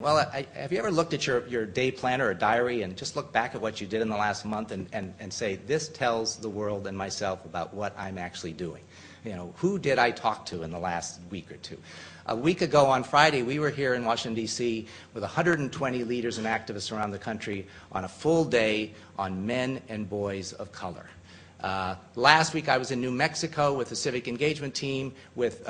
Well, have you ever looked at your day planner or diary and just look back at what you did in the last month and say, this tells the world and myself about what I'm actually doing? You know, who did I talk to in the last week or two? A week ago on Friday, we were here in Washington, D.C. with 120 leaders and activists around the country on a full day on men and boys of color. Last week, I was in New Mexico with the civic engagement team with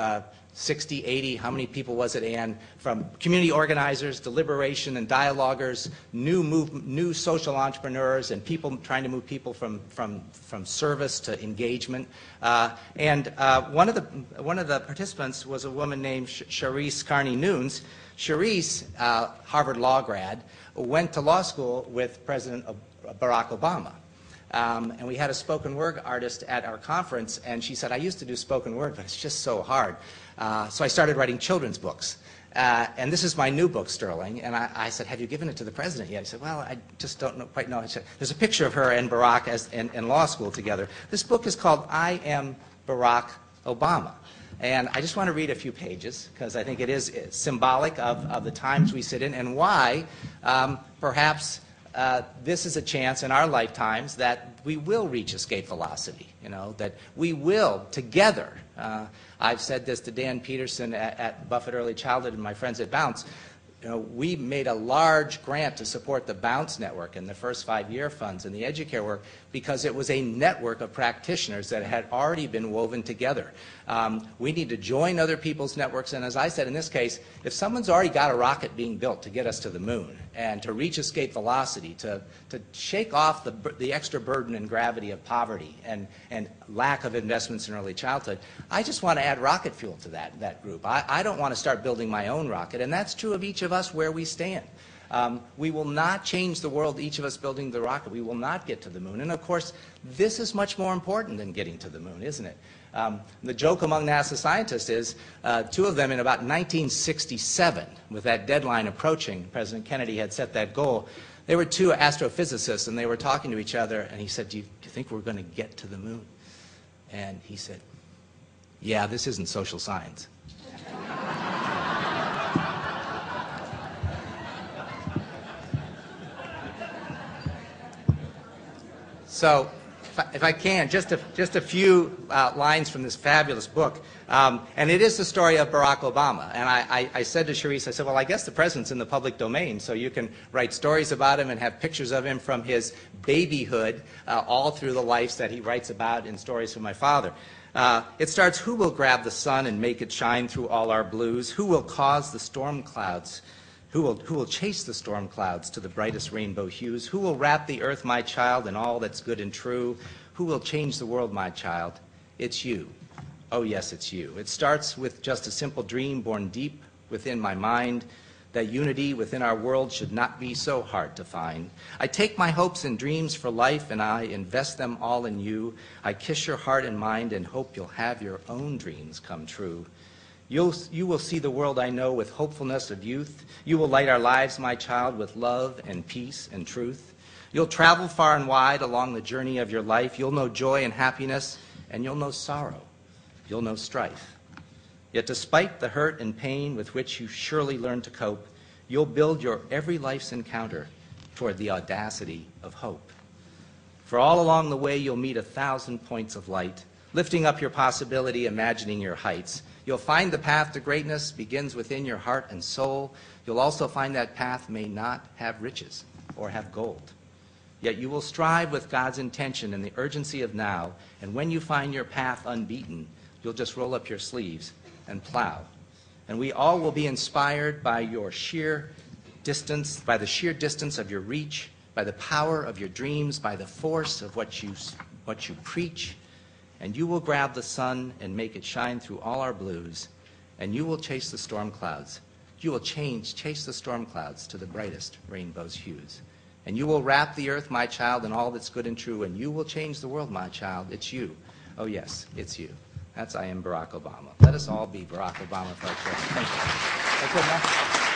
60, 80, how many people was it, Ann, from community organizers, deliberation and dialoguers, new social entrepreneurs, and people trying to move people from service to engagement. One of the participants was a woman named Charisse Carney-Nunes. Charisse, Harvard law grad, went to law school with President Barack Obama. And we had a spoken word artist at our conference, and she said, I used to do spoken word, but it's just so hard. So I started writing children's books. And this is my new book, Sterling. And I said, have you given it to the president yet? He said, well, I just don't quite know. I said, there's a picture of her and Barack in law school together. This book is called I Am Barack Obama. And I just want to read a few pages, because I think it is symbolic of the times we sit in and why perhaps this is a chance in our lifetimes that we will reach escape velocity, you know, that we will together. I've said this to Dan Peterson at Buffett Early Childhood and my friends at Bounce. You know, we made a large grant to support the Bounce Network and the first 5-year funds and the Educare work because it was a network of practitioners that had already been woven together. We need to join other people's networks, and as I said in this case, if someone's already got a rocket being built to get us to the moon and to reach escape velocity, to shake off the extra burden and gravity of poverty and lack of investments in early childhood, I just want to add rocket fuel to that group. I don't want to start building my own rocket, and that's true of each of us where we stand. We will not change the world, each of us building the rocket. We will not get to the moon. And of course, this is much more important than getting to the moon, isn't it? The joke among NASA scientists is two of them in about 1967, with that deadline approaching, President Kennedy had set that goal. They were two astrophysicists, and they were talking to each other, and he said, do you think we're going to get to the moon? And he said, yeah, this isn't social science. So, if I can, just a few lines from this fabulous book. And it is the story of Barack Obama. And I said to Charisse, I said, well, I guess the president's in the public domain, so you can write stories about him and have pictures of him from his babyhood all through the lives that he writes about in Stories from My Father. It starts, who will grab the sun and make it shine through all our blues? Who will cause the storm clouds? Who will chase the storm clouds to the brightest rainbow hues? Who will wrap the earth, my child, in all that's good and true? Who will change the world, my child? It's you. Oh, yes, it's you. It starts with just a simple dream born deep within my mind, that unity within our world should not be so hard to find. I take my hopes and dreams for life, and I invest them all in you. I kiss your heart and mind and hope you'll have your own dreams come true. You will see the world I know with hopefulness of youth. You will light our lives, my child, with love and peace and truth. You'll travel far and wide along the journey of your life. You'll know joy and happiness, and you'll know sorrow. You'll know strife. Yet despite the hurt and pain with which you surely learn to cope, you'll build your every life's encounter toward the audacity of hope. For all along the way, you'll meet 1,000 points of light, lifting up your possibility, imagining your heights. You'll find the path to greatness begins within your heart and soul. You'll also find that path may not have riches or have gold. Yet you will strive with God's intention and the urgency of now, and when you find your path unbeaten, you'll just roll up your sleeves and plow. And we all will be inspired by your sheer distance, by the sheer distance of your reach, by the power of your dreams, by the force of what you preach. And you will grab the sun and make it shine through all our blues, and you will chase the storm clouds. You will chase the storm clouds to the brightest rainbow's hues. And you will wrap the earth, my child, in all that's good and true, and you will change the world, my child. It's you. Oh, yes, it's you. That's I Am Barack Obama. Let us all be Barack Obama for our children. Thank you.